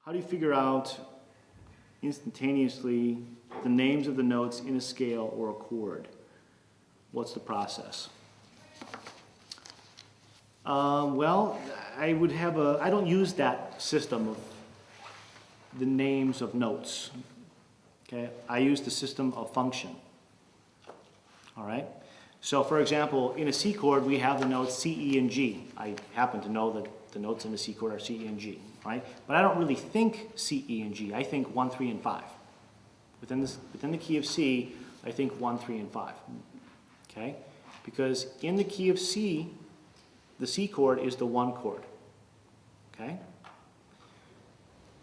How do you figure out instantaneously the names of the notes in a scale or a chord? What's the process? Well, I don't use that system of the names of notes. Okay, I use the system of function. All right. So, for example, in a C chord, we have the notes C, E, and G. I happen to know that the notes in the C chord are C, E, and G, right? But I don't really think C, E, and G. I think 1, 3, and 5. Within the key of C, I think 1, 3, and 5. Okay? Because in the key of C, the C chord is the 1 chord. Okay?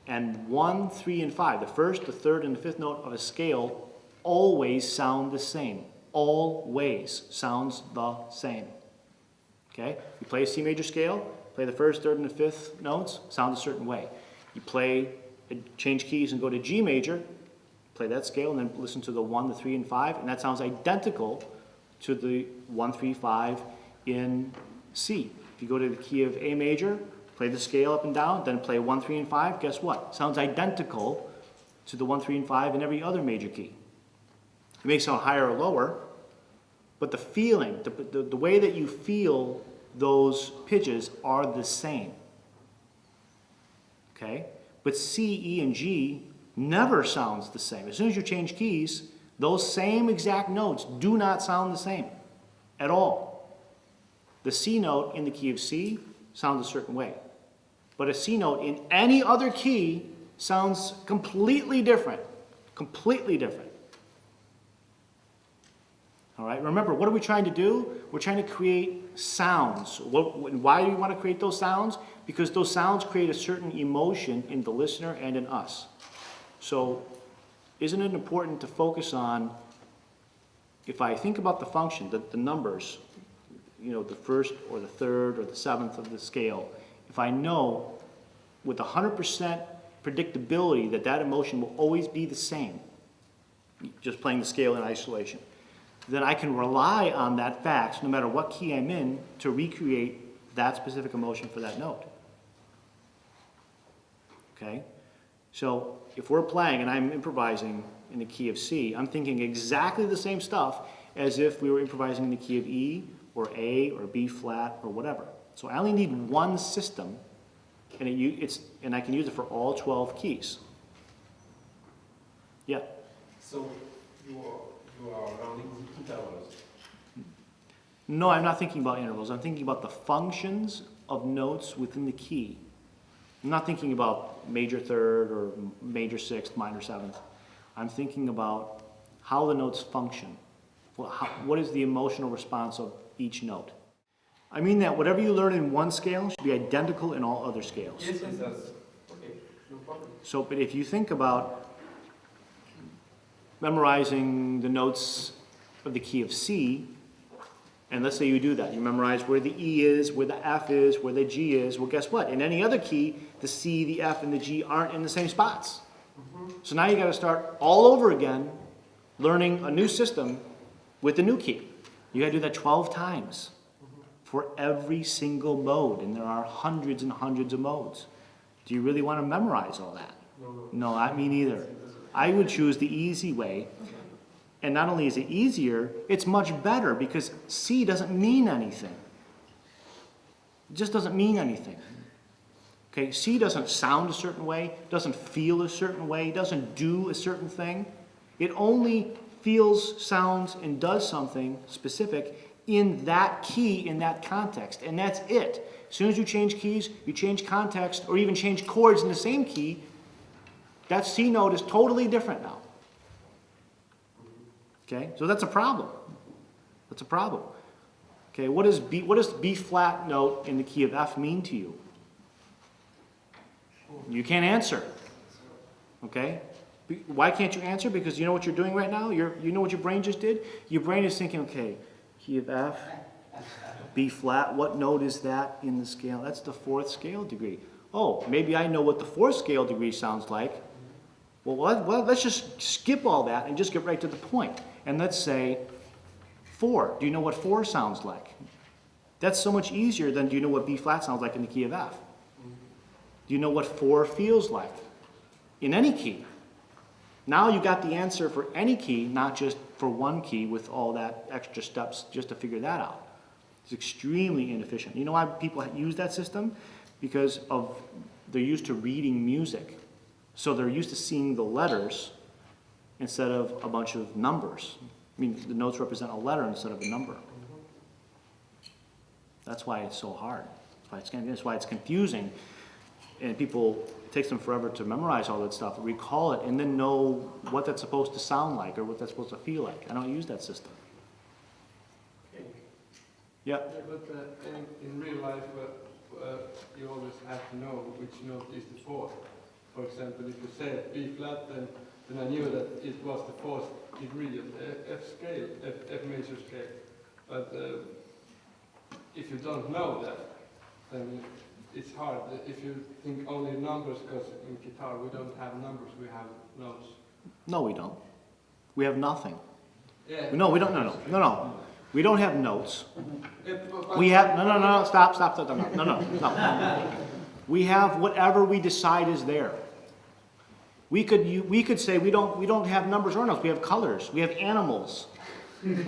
And 1, 3, and 5, the first, the third, and the fifth note of a scale always sound the same. Always sounds the same. Okay? You play a C major scale, play the first, third, and the fifth notes, sound a certain way. You change keys and go to G major, play that scale, and then listen to the 1, the 3, and 5, and that sounds identical to the 1, 3, 5 in C. If you go to the key of A major, play the scale up and down, then play 1, 3, and 5, guess what? Sounds identical to the 1, 3, and 5 in every other major key. It may sound higher or lower, but the feeling, the way that you feel those pitches are the same. Okay? But C, E, and G never sounds the same. As soon as you change keys, those same exact notes do not sound the same at all. The C note in the key of C sounds a certain way. But a C note in any other key sounds completely different. Completely different. All right, remember, what are we trying to do? We're trying to create sounds. Why do we want to create those sounds? Because those sounds create a certain emotion in the listener and in us. So, isn't it important to focus on, if I think about the function, the numbers, the first or the third or the seventh of the scale, if I know with 100% predictability that emotion will always be the same, just playing the scale in isolation, then I can rely on that fact, no matter what key I'm in, to recreate that specific emotion for that note. Okay? So if we're playing and I'm improvising in the key of C, I'm thinking exactly the same stuff as if we were improvising in the key of E or A or B flat or whatever. So I only need one system, and I can use it for all 12 keys. Yeah? So you are rounding intervals. No, I'm not thinking about intervals. I'm thinking about the functions of notes within the key. I'm not thinking about major third or major sixth, minor seventh. I'm thinking about how the notes function. What is the emotional response of each note? I mean that whatever you learn in one scale should be identical in all other scales. Yes, that's okay. No problem. So, but if you think about memorizing the notes of the key of C, and let's say you do that. You memorize where the E is, where the F is, where the G is. Well, guess what? In any other key, the C, the F, and the G aren't in the same spots. So now you got to start all over again, learning a new system with the new key. You got to do that 12 times for every single mode, and there are hundreds and hundreds of modes. Do you really want to memorize all that? No, not me neither. I would choose the easy way. And not only is it easier, it's much better because C doesn't mean anything. It just doesn't mean anything. Okay, C doesn't sound a certain way, doesn't feel a certain way, doesn't do a certain thing. It only feels, sounds, and does something specific in that key, in that context, and that's it. As soon as you change keys, you change context, or even change chords in the same key, that C note is totally different now. Okay, so that's a problem. That's a problem. Okay, what does B flat note in the key of F mean to you? You can't answer. Okay, why can't you answer? Because you know what you're doing right now. You know what your brain just did. Your brain is thinking, okay, key of F, B flat. What note is that in the scale? That's the 4th scale degree. Oh, maybe I know what the 4th scale degree sounds like. Well, let's just skip all that and just get right to the point. And let's say 4. Do you know what 4 sounds like? That's so much easier than do you know what B flat sounds like in the key of F? Do you know what 4 feels like? in any key. Now you got the answer for any key, not just for one key with all that extra steps just to figure that out. It's extremely inefficient. You know why people use that system? Because they're used to reading music. So they're used to seeing the letters instead of a bunch of numbers. I mean, the notes represent a letter instead of a number. That's why it's so hard. That's why it's confusing. And people, it takes them forever to memorize all that stuff, recall it, and then know what that's supposed to sound like or what that's supposed to feel like. I don't use that system. Okay. Yeah. But in real life, you always have to know which note is the fourth. For example, if you say B flat, then I knew that it was the fourth degree of the F scale, F major scale. But if you don't know that, then it's hard. If you think only numbers, because in guitar we don't have numbers, we have notes. No, we don't. We have nothing. Yeah. No, we don't. No. We don't have notes. We have no. Stop. No. We have whatever we decide is there. We could say we don't have numbers or notes. We have colors. We have animals.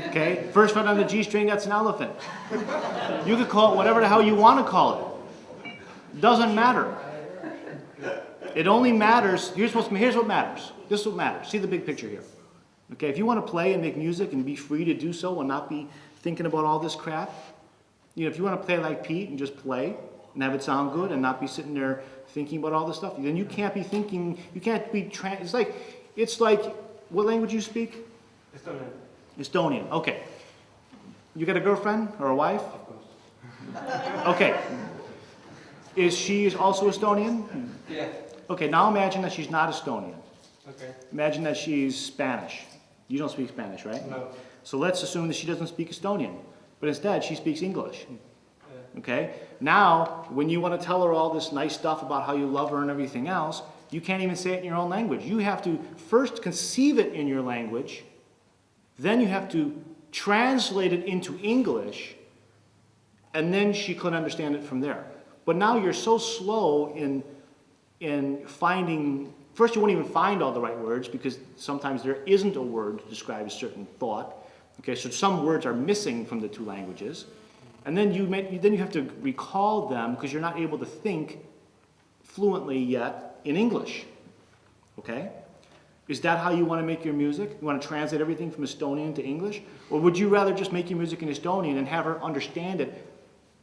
Okay. First fret on the G string, that's an elephant. You could call it whatever the hell you want to call it. Doesn't matter. It only matters. Here's what matters. This is what matters. See the big picture here. Okay, if you want to play and make music and be free to do so and not be thinking about all this crap, if you want to play like Pete and just play and have it sound good and not be sitting there thinking about all this stuff, then you can't be thinking, you can't be, it's like, what language you speak? Estonian. Estonian, okay. You got a girlfriend or a wife? Of course. Okay. Is she also Estonian? Yeah. Okay, now imagine that she's not Estonian. Okay. Imagine that she's Spanish. You don't speak Spanish, right? No. So let's assume that she doesn't speak Estonian, but instead she speaks English. Yeah. Okay? Now, when you want to tell her all this nice stuff about how you love her and everything else, you can't even say it in your own language. You have to first conceive it in your language, then you have to translate it into English, and then she can understand it from there. But now you're so slow in finding. First, you won't even find all the right words because sometimes there isn't a word to describe a certain thought. Okay, so some words are missing from the two languages. And then you have to recall them because you're not able to think fluently yet in English. Okay? Is that how you want to make your music? You want to translate everything from Estonian to English? Or would you rather just make your music in Estonian and have her understand it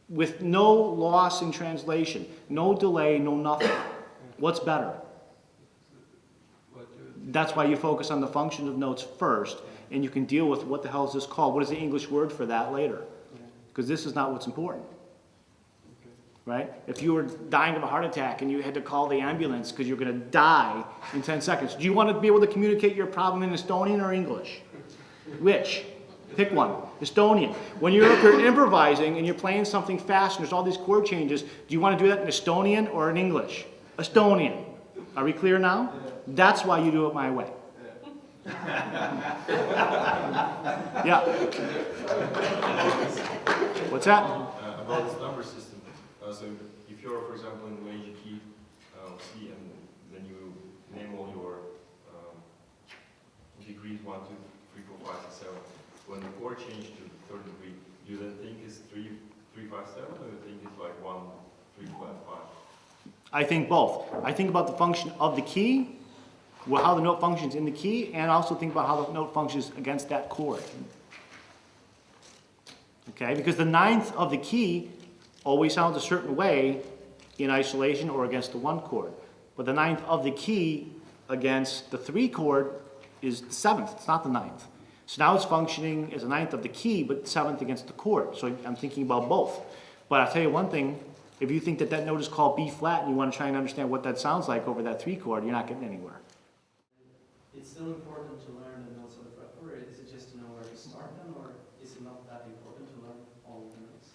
with no loss in translation, no delay, no nothing? What's better? That's why you focus on the function of notes first, and you can deal with what the hell is this called? What is the English word for that later? Because this is not what's important. Right? If you were dying of a heart attack and you had to call the ambulance because you're going to die in 10 seconds, do you want to be able to communicate your problem in Estonian or English? Which? Pick one. Estonian. When you're up here improvising and you're playing something fast and there's all these chord changes, do you want to do that in Estonian or in English? Estonian. Are we clear now? That's why you do it my way. Yeah. What's that? About this number system. So if you're, for example, in the major key C, and then you name all your degrees 1, 2, 3, 4, 5, 6, 7. When the chord changes to the third degree, you then think it's 3, 3, 5, 7, or you think it's like 1, 3, 5, 5? I think both. I think about the function of the key, how the note functions in the key, and also think about how the note functions against that chord. Okay, because the ninth of the key always sounds a certain way in isolation or against the 1 chord. But the ninth of the key against the 3 chord is the 7th, it's not the ninth. So now it's functioning as a ninth of the key, but 7th against the chord. So I'm thinking about both. But I'll tell you one thing, if you think that that note is called B flat and you want to try and understand what that sounds like over that 3 chord, you're not getting anywhere. It's still important to learn the notes of the fretboard. Is it just to know where to start them, or is it not that important to learn all of the notes?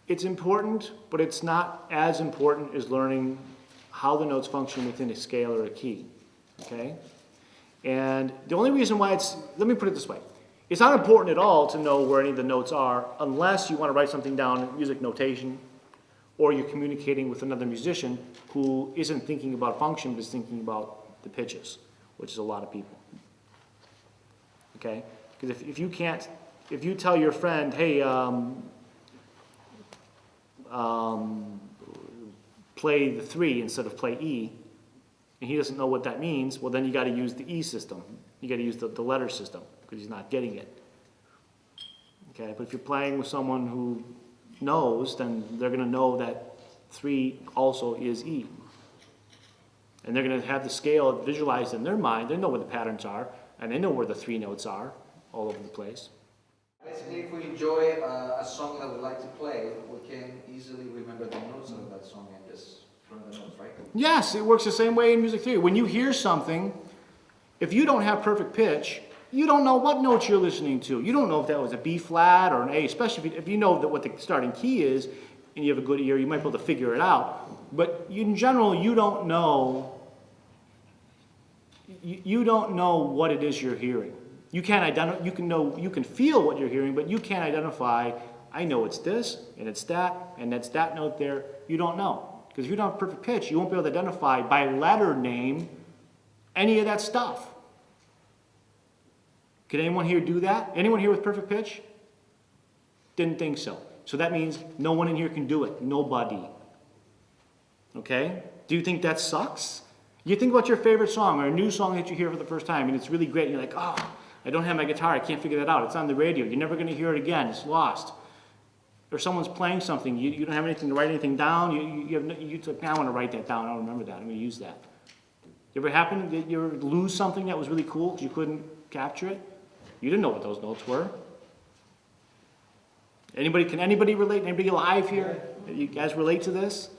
It's important, but it's not as important as learning how the notes function within a scale or a key. Okay? And the only reason why let me put it this way. It's not important at all to know where any of the notes are unless you want to write something down in music notation, or you're communicating with another musician who isn't thinking about function, but is thinking about the pitches, which is a lot of people. Okay? Because if you tell your friend, hey, play the 3 instead of play E, and he doesn't know what that means, well, then you got to use the E system. You got to use the letter system because he's not getting it. Okay, but if you're playing with someone who knows, then they're going to know that 3 also is E. And they're going to have the scale visualized in their mind. They know where the patterns are, and they know where the 3 notes are all over the place. Basically, if we enjoy a song that we like to play, we can easily remember the notes of that song and just learn the notes, right? Yes, it works the same way in music theory. When you hear something, if you don't have perfect pitch, you don't know what notes you're listening to. You don't know if that was a B flat or an A, especially if you know that what the starting key is and you have a good ear, you might be able to figure it out. But in general, you don't know what it is you're hearing. You can't identify, you can feel what you're hearing, but you can't identify, I know it's this, and it's that, and that's that note there. You don't know. Because if you don't have perfect pitch, you won't be able to identify by letter name any of that stuff. Can anyone here do that? Anyone here with perfect pitch? Didn't think so. So that means no one in here can do it. Nobody. Okay? Do you think that sucks? You think about your favorite song or a new song that you hear for the first time and it's really great and you're like, oh, I don't have my guitar, I can't figure that out. It's on the radio. You're never going to hear it again. It's lost. Or someone's playing something. You don't have anything to write anything down. You like, now I want to write that down. I don't remember that. I'm going to use that. You ever happen? Did you ever lose something that was really cool because you couldn't capture it? You didn't know what those notes were. Can anybody relate? Anybody alive here? You guys relate to this?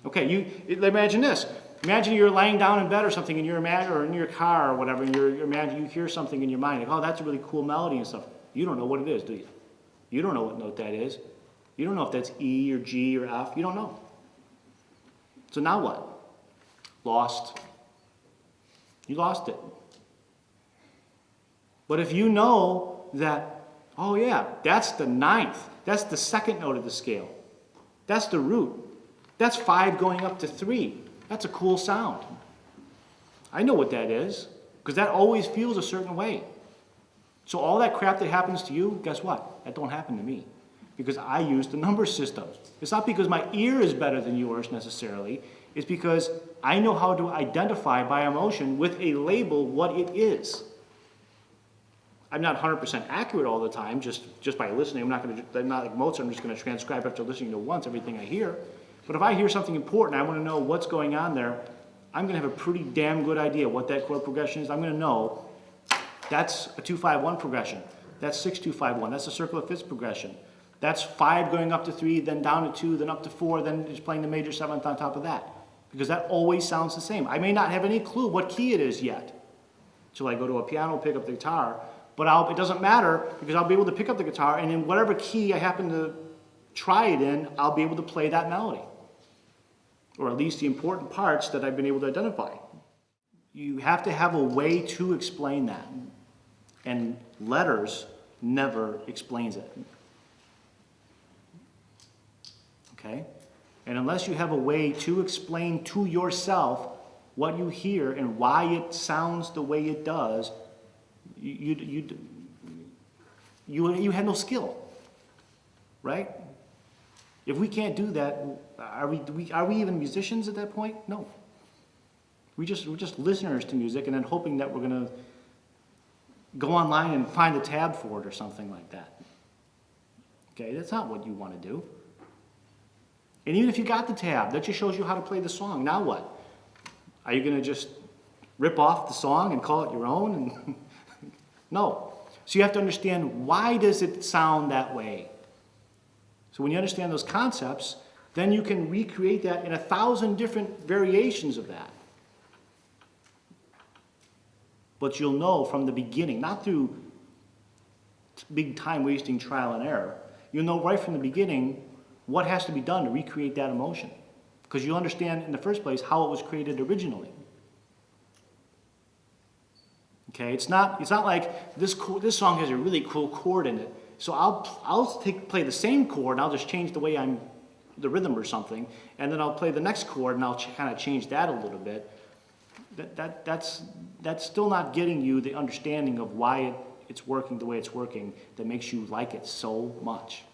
Okay, imagine this. Imagine you're laying down in bed or something, and or in your car or whatever, and you hear something in your mind, like, oh, that's a really cool melody and stuff. You don't know what it is, do you? You don't know what note that is. You don't know if that's E or G or F. You don't know. So now what? Lost. You lost it. But if you know that, oh yeah, that's the 9th. That's the 2nd note of the scale. That's the root. That's 5 going up to 3. That's a cool sound. I know what that is, because that always feels a certain way. So all that crap that happens to you, guess what? That don't happen to me, because I use the number system. It's not because my ear is better than yours necessarily. It's because I know how to identify by emotion with a label what it is. I'm not 100% accurate all the time just by listening. I'm not like Mozart. I'm just going to transcribe after listening to once everything I hear. But if I hear something important, I want to know what's going on there, I'm going to have a pretty damn good idea what that chord progression is. I'm going to know that's a 2-5-1 progression. That's 6-2-5-1. That's a circle of fifths progression. That's 5 going up to 3, then down to 2, then up to 4, then just playing the major 7th on top of that. Because that always sounds the same. I may not have any clue what key it is yet. So I go to a piano, pick up the guitar, but it doesn't matter because I'll be able to pick up the guitar, and in whatever key I happen to try it in, I'll be able to play that melody. Or at least the important parts that I've been able to identify. You have to have a way to explain that. And letters never explains it. Okay? And unless you have a way to explain to yourself what you hear and why it sounds the way it does, you had no skill. Right? If we can't do that, are we even musicians at that point? No. We're just listeners to music and then hoping that we're going to go online and find a tab for it or something like that. Okay, that's not what you want to do. And even if you got the tab, that just shows you how to play the song. Now what? Are you going to just rip off the song and call it your own? And no. So you have to understand, why does it sound that way? So when you understand those concepts, then you can recreate that in 1,000 different variations of that. But you'll know from the beginning, not through big time-wasting trial and error, you'll know right from the beginning what has to be done to recreate that emotion. Because you'll understand in the first place how it was created originally. Okay, it's not like this song has a really cool chord in it. So I'll play the same chord, and I'll just change the way I'm the rhythm or something, and then I'll play the next chord and I'll kind of change that a little bit. That's still not getting you the understanding of why it's working the way it's working that makes you like it so much.